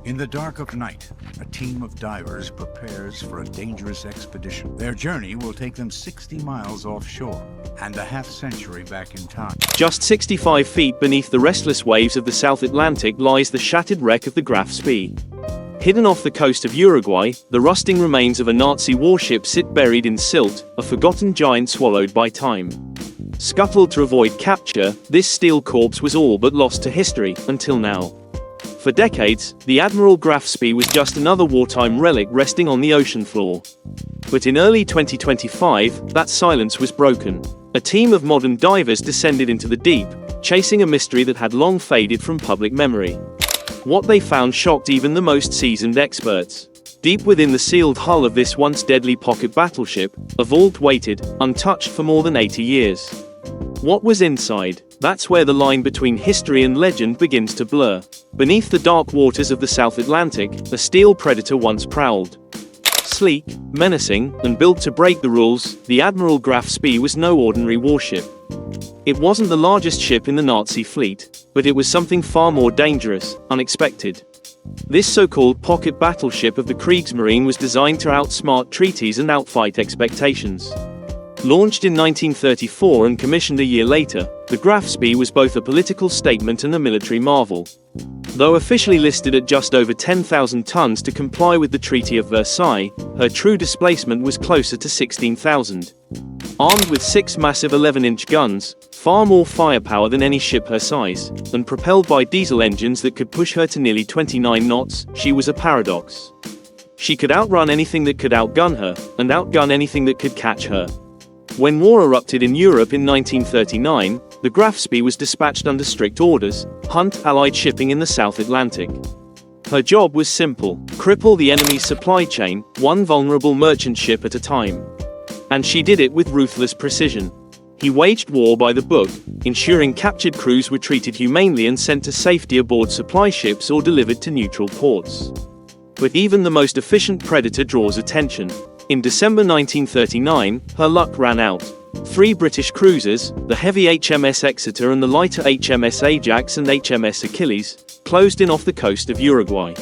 In the dark of night, a team of divers prepares for a dangerous expedition. Their journey will take them 60 miles offshore and a half-century back in time. Just 65 feet beneath the restless waves of the South Atlantic lies the shattered wreck of the Graf Spee. Hidden off the coast of Uruguay, the rusting remains of a Nazi warship sit buried in silt, a forgotten giant swallowed by time. Scuttled to avoid capture, this steel corpse was all but lost to history, until now. For decades, the Admiral Graf Spee was just another wartime relic resting on the ocean floor. But in early 2025, that silence was broken. A team of modern divers descended into the deep, chasing a mystery that had long faded from public memory. What they found shocked even the most seasoned experts. Deep within the sealed hull of this once deadly pocket battleship, a vault waited, untouched for more than 80 years. What was inside? That's where the line between history and legend begins to blur. Beneath the dark waters of the South Atlantic, a steel predator once prowled. Sleek, menacing, and built to break the rules, the Admiral Graf Spee was no ordinary warship. It wasn't the largest ship in the Nazi fleet, but it was something far more dangerous, unexpected. This so-called pocket battleship of the Kriegsmarine was designed to outsmart treaties and outfight expectations. Launched in 1934 and commissioned a year later, the Graf Spee was both a political statement and a military marvel. Though officially listed at just over 10,000 tons to comply with the Treaty of Versailles, her true displacement was closer to 16,000. Armed with 6 massive 11-inch guns, far more firepower than any ship her size, and propelled by diesel engines that could push her to nearly 29 knots, she was a paradox. She could outrun anything that could outgun her, and outgun anything that could catch her. When war erupted in Europe in 1939, the Graf Spee was dispatched under strict orders: hunt Allied shipping in the South Atlantic. Her job was simple: cripple the enemy's supply chain, one vulnerable merchant ship at a time. And she did it with ruthless precision. He waged war by the book, ensuring captured crews were treated humanely and sent to safety aboard supply ships or delivered to neutral ports. But even the most efficient predator draws attention. In December 1939, her luck ran out. 3 British cruisers, the heavy HMS Exeter and the lighter HMS Ajax and HMS Achilles, closed in off the coast of Uruguay.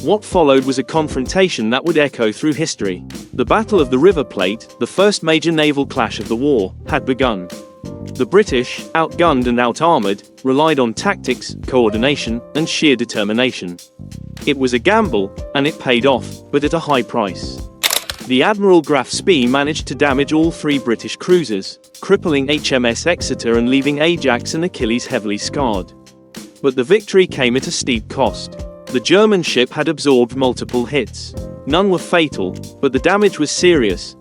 What followed was a confrontation that would echo through history. The Battle of the River Plate, the first major naval clash of the war, had begun. The British, outgunned and out-armored, relied on tactics, coordination, and sheer determination. It was a gamble, and it paid off, but at a high price. The Admiral Graf Spee managed to damage all 3 British cruisers, crippling HMS Exeter and leaving Ajax and Achilles heavily scarred. But the victory came at a steep cost. The German ship had absorbed multiple hits. None were fatal, but the damage was serious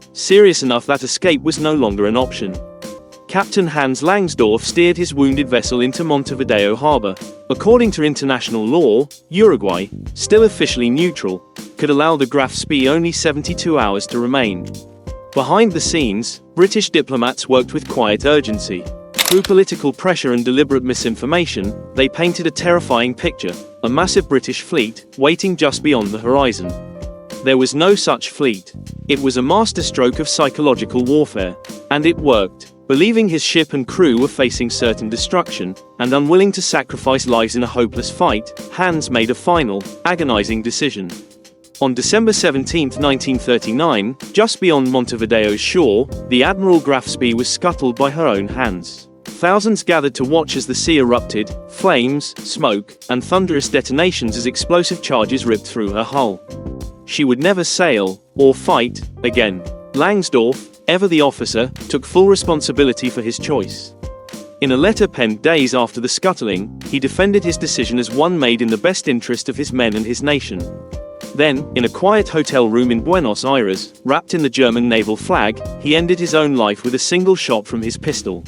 enough that escape was no longer an option. Captain Hans Langsdorff steered his wounded vessel into Montevideo harbor. According to international law, Uruguay, still officially neutral, could allow the Graf Spee only 72 hours to remain. Behind the scenes, British diplomats worked with quiet urgency. Through political pressure and deliberate misinformation, they painted a terrifying picture: a massive British fleet, waiting just beyond the horizon. There was no such fleet. It was a masterstroke of psychological warfare. And it worked. Believing his ship and crew were facing certain destruction, and unwilling to sacrifice lives in a hopeless fight, Hans made a final, agonizing decision. On December 17, 1939, just beyond Montevideo's shore, the Admiral Graf Spee was scuttled by her own hands. Thousands gathered to watch as the sea erupted, flames, smoke, and thunderous detonations as explosive charges ripped through her hull. She would never sail, or fight, again. Langsdorff, ever the officer, took full responsibility for his choice. In a letter penned days after the scuttling, he defended his decision as one made in the best interest of his men and his nation. Then, in a quiet hotel room in Buenos Aires, wrapped in the German naval flag, he ended his own life with a single shot from his pistol.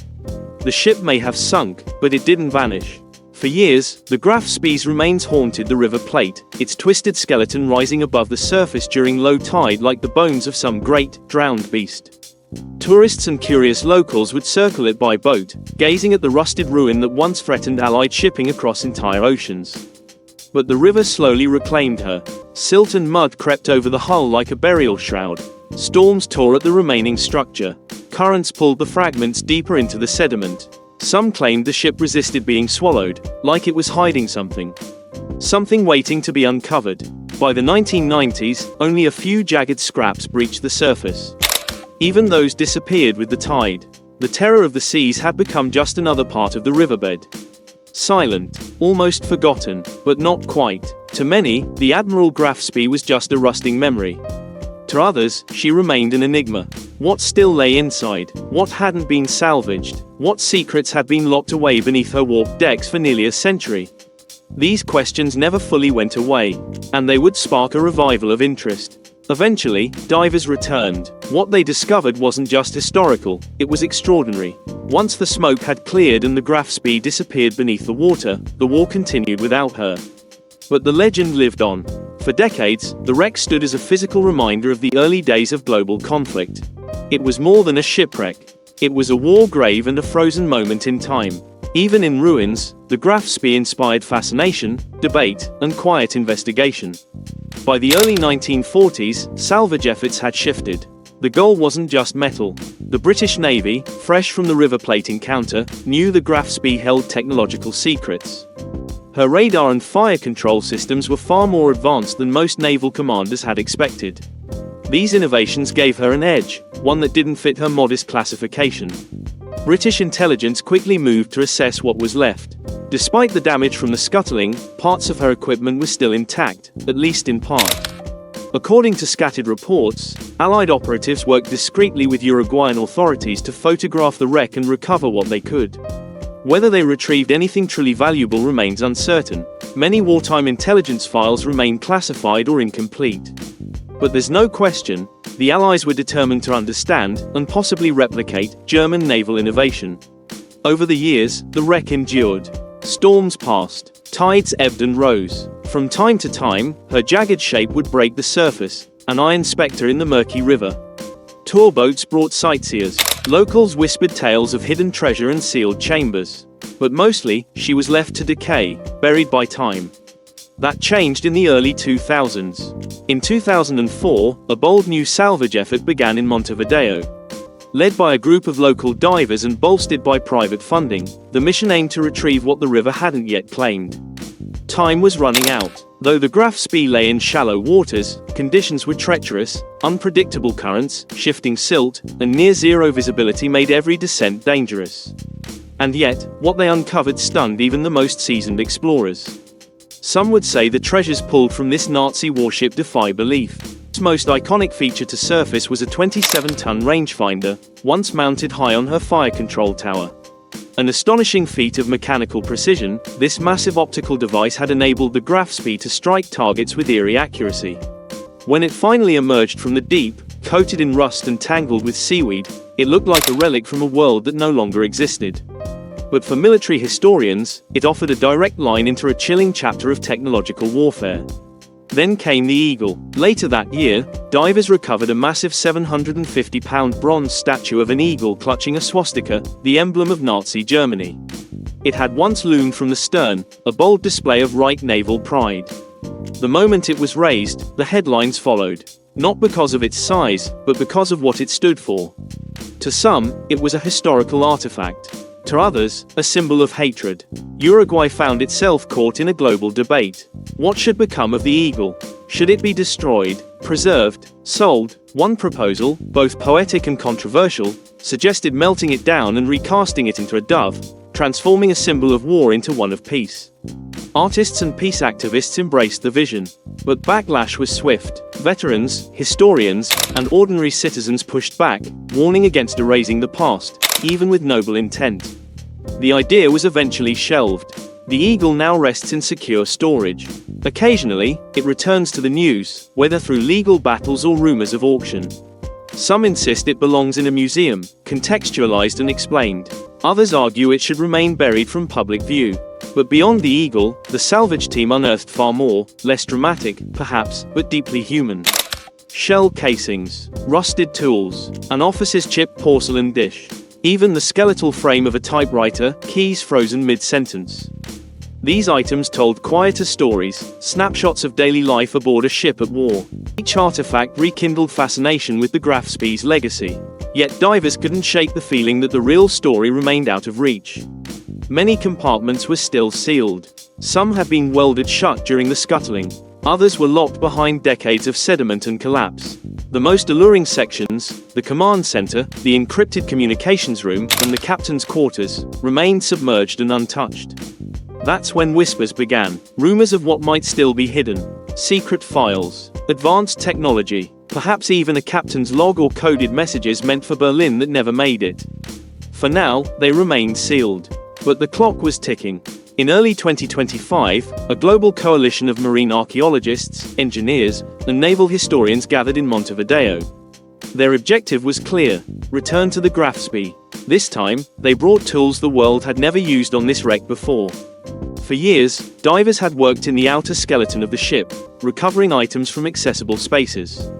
The ship may have sunk, but it didn't vanish. For years, the Graf Spee's remains haunted the River Plate, its twisted skeleton rising above the surface during low tide like the bones of some great, drowned beast. Tourists and curious locals would circle it by boat, gazing at the rusted ruin that once threatened Allied shipping across entire oceans. But the river slowly reclaimed her. Silt and mud crept over the hull like a burial shroud. Storms tore at the remaining structure. Currents pulled the fragments deeper into the sediment. Some claimed the ship resisted being swallowed, like it was hiding something. something waiting to be uncovered. By the 1990s, only a few jagged scraps breached the surface. Even those disappeared with the tide. The terror of the seas had become just another part of the riverbed. Silent, almost forgotten, but not quite. To many, the Admiral Graf Spee was just a rusting memory. To others, she remained an enigma. What still lay inside? What hadn't been salvaged? What secrets had been locked away beneath her warped decks for nearly a century? These questions never fully went away, and they would spark a revival of interest. Eventually, divers returned. What they discovered wasn't just historical, it was extraordinary. Once the smoke had cleared and the Graf Spee disappeared beneath the water, the war continued without her. But the legend lived on. For decades, the wreck stood as a physical reminder of the early days of global conflict. It was more than a shipwreck. It was a war grave and a frozen moment in time. Even in ruins, the Graf Spee inspired fascination, debate, and quiet investigation. By the early 1940s, salvage efforts had shifted. The goal wasn't just metal. The British Navy, fresh from the River Plate encounter, knew the Graf Spee held technological secrets. Her radar and fire control systems were far more advanced than most naval commanders had expected. These innovations gave her an edge, one that didn't fit her modest classification. British intelligence quickly moved to assess what was left. Despite the damage from the scuttling, parts of her equipment were still intact, at least in part. According to scattered reports, Allied operatives worked discreetly with Uruguayan authorities to photograph the wreck and recover what they could. Whether they retrieved anything truly valuable remains uncertain. Many wartime intelligence files remain classified or incomplete. But there's no question, the Allies were determined to understand, and possibly replicate, German naval innovation. Over the years, the wreck endured. Storms passed. Tides ebbed and rose. From time to time, her jagged shape would break the surface, an iron spectre in the murky river. Tour boats brought sightseers. Locals whispered tales of hidden treasure and sealed chambers. But mostly, she was left to decay, buried by time. That changed in the early 2000s. In 2004, a bold new salvage effort began in Montevideo. Led by a group of local divers and bolstered by private funding, the mission aimed to retrieve what the river hadn't yet claimed. Time was running out. Though the Graf Spee lay in shallow waters, conditions were treacherous. Unpredictable currents, shifting silt, and near-zero visibility made every descent dangerous. And yet, what they uncovered stunned even the most seasoned explorers. Some would say the treasures pulled from this Nazi warship defy belief. Its most iconic feature to surface was a 27-ton rangefinder, once mounted high on her fire control tower. An astonishing feat of mechanical precision, this massive optical device had enabled the Graf Spee to strike targets with eerie accuracy. When it finally emerged from the deep, coated in rust and tangled with seaweed, it looked like a relic from a world that no longer existed. But for military historians, it offered a direct line into a chilling chapter of technological warfare. Then came the Eagle. Later that year, divers recovered a massive 750-pound bronze statue of an eagle clutching a swastika, the emblem of Nazi Germany. It had once loomed from the stern, a bold display of right naval pride. The moment it was raised, the headlines followed. Not because of its size, but because of what it stood for. To some, it was a historical artifact. To others, a symbol of hatred. Uruguay found itself caught in a global debate. What should become of the eagle? Should it be destroyed, preserved, sold? One proposal, both poetic and controversial, suggested melting it down and recasting it into a dove, transforming a symbol of war into one of peace. Artists and peace activists embraced the vision. But backlash was swift. Veterans, historians, and ordinary citizens pushed back, warning against erasing the past, even with noble intent. The idea was eventually shelved. The eagle now rests in secure storage. Occasionally, it returns to the news, whether through legal battles or rumors of auction. Some insist it belongs in a museum, contextualized and explained. Others argue it should remain buried from public view. But beyond the eagle, the salvage team unearthed far more, less dramatic, perhaps, but deeply human. Shell casings, rusted tools, an officer's chipped porcelain dish. Even the skeletal frame of a typewriter, keys frozen mid-sentence. These items told quieter stories, snapshots of daily life aboard a ship at war. Each artifact rekindled fascination with the Graf Spee's legacy. Yet divers couldn't shake the feeling that the real story remained out of reach. Many compartments were still sealed. Some had been welded shut during the scuttling. Others were locked behind decades of sediment and collapse. The most alluring sections, the command center, the encrypted communications room, and the captain's quarters, remained submerged and untouched. That's when whispers began, rumors of what might still be hidden. Secret files, advanced technology, perhaps even a captain's log or coded messages meant for Berlin that never made it. For now, they remained sealed. But the clock was ticking. In early 2025, a global coalition of marine archaeologists, engineers, and naval historians gathered in Montevideo. Their objective was clear: return to the Graf Spee. This time, they brought tools the world had never used on this wreck before. For years, divers had worked in the outer skeleton of the ship, recovering items from accessible spaces.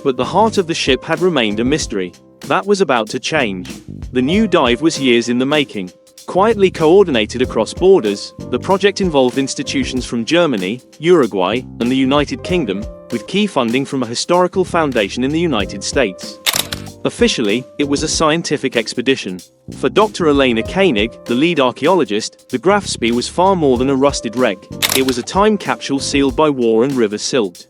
But the heart of the ship had remained a mystery. That was about to change. The new dive was years in the making. Quietly coordinated across borders, the project involved institutions from Germany, Uruguay, and the United Kingdom, with key funding from a historical foundation in the United States. Officially, it was a scientific expedition. For Dr. Elena Koenig, the lead archaeologist, the Graf Spee was far more than a rusted wreck. It was a time capsule sealed by war and river silt.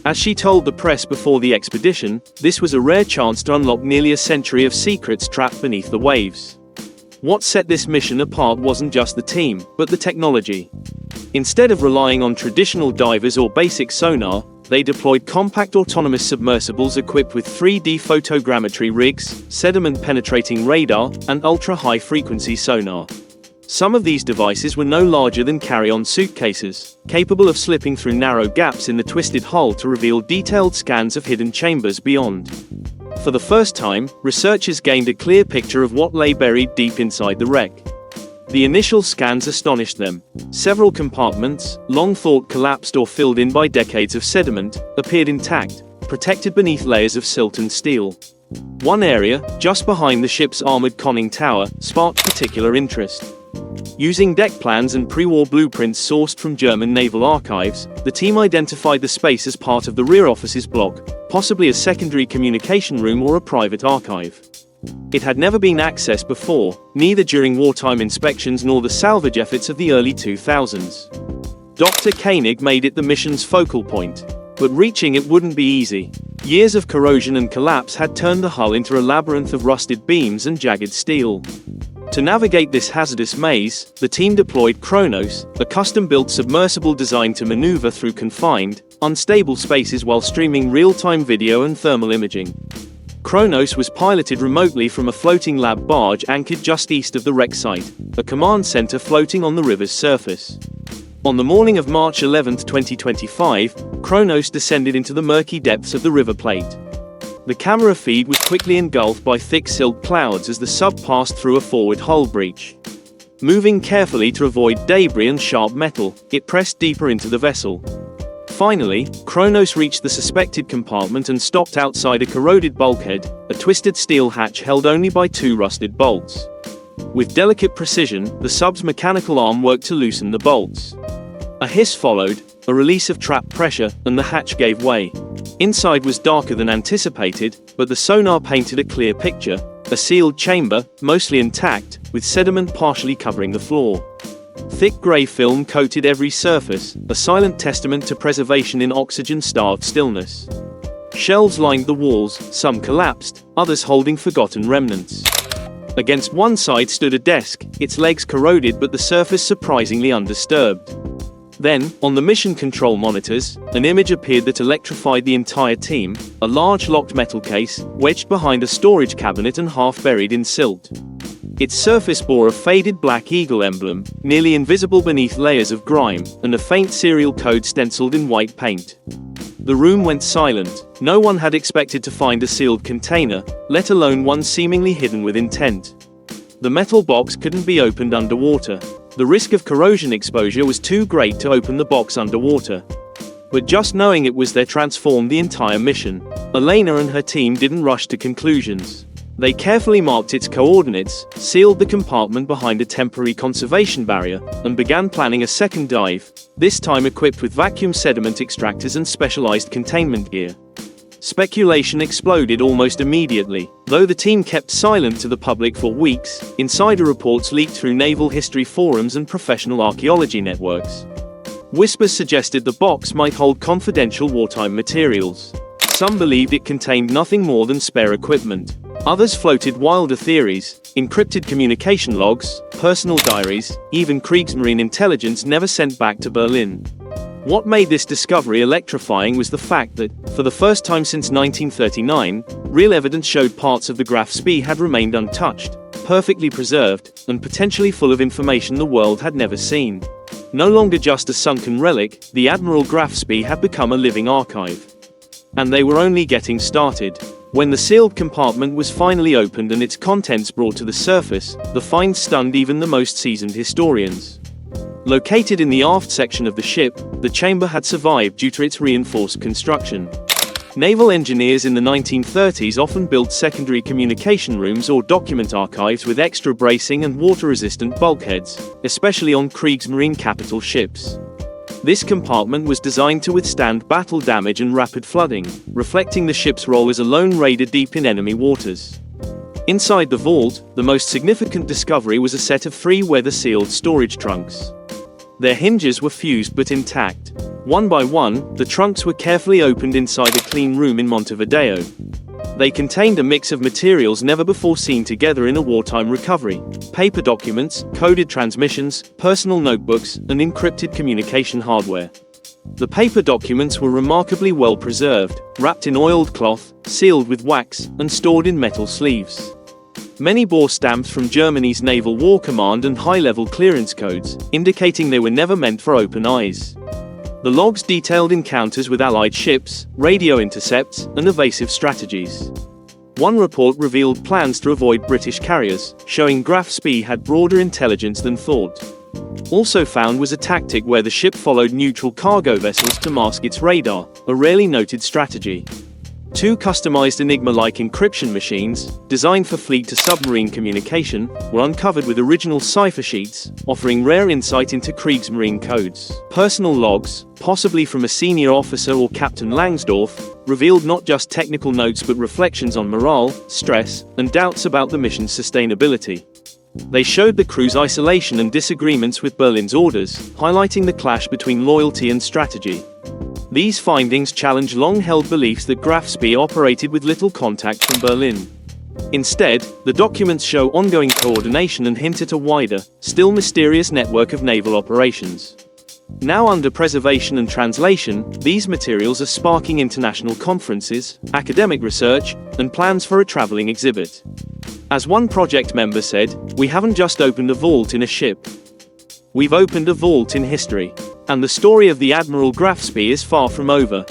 As she told the press before the expedition, this was a rare chance to unlock nearly a century of secrets trapped beneath the waves. What set this mission apart wasn't just the team, but the technology. Instead of relying on traditional divers or basic sonar, they deployed compact autonomous submersibles equipped with 3D photogrammetry rigs, sediment-penetrating radar, and ultra-high-frequency sonar. Some of these devices were no larger than carry-on suitcases, capable of slipping through narrow gaps in the twisted hull to reveal detailed scans of hidden chambers beyond. For the first time, researchers gained a clear picture of what lay buried deep inside the wreck. The initial scans astonished them. Several compartments, long thought collapsed or filled in by decades of sediment, appeared intact, protected beneath layers of silt and steel. One area, just behind the ship's armored conning tower, sparked particular interest. Using deck plans and pre-war blueprints sourced from German naval archives, the team identified the space as part of the rear office's block, possibly a secondary communication room or a private archive. It had never been accessed before, neither during wartime inspections nor the salvage efforts of the early 2000s. Dr. Koenig made it the mission's focal point. But reaching it wouldn't be easy. Years of corrosion and collapse had turned the hull into a labyrinth of rusted beams and jagged steel. To navigate this hazardous maze, the team deployed Kronos, a custom-built submersible designed to maneuver through confined, unstable spaces while streaming real-time video and thermal imaging. Kronos was piloted remotely from a floating lab barge anchored just east of the wreck site, a command center floating on the river's surface. On the morning of March 11, 2025, Kronos descended into the murky depths of the river plate. The camera feed was quickly engulfed by thick silt clouds as the sub passed through a forward hull breach. Moving carefully to avoid debris and sharp metal, it pressed deeper into the vessel. Finally, Kronos reached the suspected compartment and stopped outside a corroded bulkhead, a twisted steel hatch held only by two rusted bolts. With delicate precision, the sub's mechanical arm worked to loosen the bolts. A hiss followed, a release of trapped pressure, and the hatch gave way. Inside was darker than anticipated, but the sonar painted a clear picture: a sealed chamber, mostly intact, with sediment partially covering the floor. Thick grey film coated every surface, a silent testament to preservation in oxygen-starved stillness. Shelves lined the walls, some collapsed, others holding forgotten remnants. Against one side stood a desk, its legs corroded but the surface surprisingly undisturbed. Then, on the mission control monitors, an image appeared that electrified the entire team: a large locked metal case, wedged behind a storage cabinet and half buried in silt. Its surface bore a faded black eagle emblem, nearly invisible beneath layers of grime, and a faint serial code stenciled in white paint. The room went silent. No one had expected to find a sealed container, let alone one seemingly hidden with intent. The metal box couldn't be opened underwater. The risk of corrosion exposure was too great to open the box underwater. But just knowing it was there transformed the entire mission. Elena and her team didn't rush to conclusions. They carefully marked its coordinates, sealed the compartment behind a temporary conservation barrier, and began planning a second dive, this time equipped with vacuum sediment extractors and specialized containment gear. Speculation exploded almost immediately. Though the team kept silent to the public for weeks, insider reports leaked through naval history forums and professional archaeology networks. Whispers suggested the box might hold confidential wartime materials. Some believed it contained nothing more than spare equipment. Others floated wilder theories: encrypted communication logs, personal diaries, even Kriegsmarine intelligence never sent back to Berlin. What made this discovery electrifying was the fact that, for the first time since 1939, real evidence showed parts of the Graf Spee had remained untouched, perfectly preserved, and potentially full of information the world had never seen. No longer just a sunken relic, the Admiral Graf Spee had become a living archive. And they were only getting started. When the sealed compartment was finally opened and its contents brought to the surface, the find stunned even the most seasoned historians. Located in the aft section of the ship, the chamber had survived due to its reinforced construction. Naval engineers in the 1930s often built secondary communication rooms or document archives with extra bracing and water-resistant bulkheads, especially on Kriegsmarine capital ships. This compartment was designed to withstand battle damage and rapid flooding, reflecting the ship's role as a lone raider deep in enemy waters. Inside the vault, the most significant discovery was a set of 3 weather-sealed storage trunks. Their hinges were fused but intact. One by one, the trunks were carefully opened inside a clean room in Montevideo. They contained a mix of materials never before seen together in a wartime recovery: paper documents, coded transmissions, personal notebooks, and encrypted communication hardware. The paper documents were remarkably well preserved, wrapped in oiled cloth, sealed with wax, and stored in metal sleeves. Many bore stamps from Germany's Naval War Command and high-level clearance codes, indicating they were never meant for open eyes. The logs detailed encounters with Allied ships, radio intercepts, and evasive strategies. One report revealed plans to avoid British carriers, showing Graf Spee had broader intelligence than thought. Also found was a tactic where the ship followed neutral cargo vessels to mask its radar, a rarely noted strategy. 2 customized Enigma-like encryption machines, designed for fleet-to-submarine communication, were uncovered with original cipher sheets, offering rare insight into Kriegsmarine codes. Personal logs, possibly from a senior officer or Captain Langsdorff, revealed not just technical notes but reflections on morale, stress, and doubts about the mission's sustainability. They showed the crew's isolation and disagreements with Berlin's orders, highlighting the clash between loyalty and strategy. These findings challenge long-held beliefs that Graf Spee operated with little contact from Berlin. Instead, the documents show ongoing coordination and hint at a wider, still mysterious network of naval operations. Now under preservation and translation, these materials are sparking international conferences, academic research, and plans for a traveling exhibit. As one project member said, "We haven't just opened a vault in a ship. We've opened a vault in history." And the story of the Admiral Graf Spee is far from over.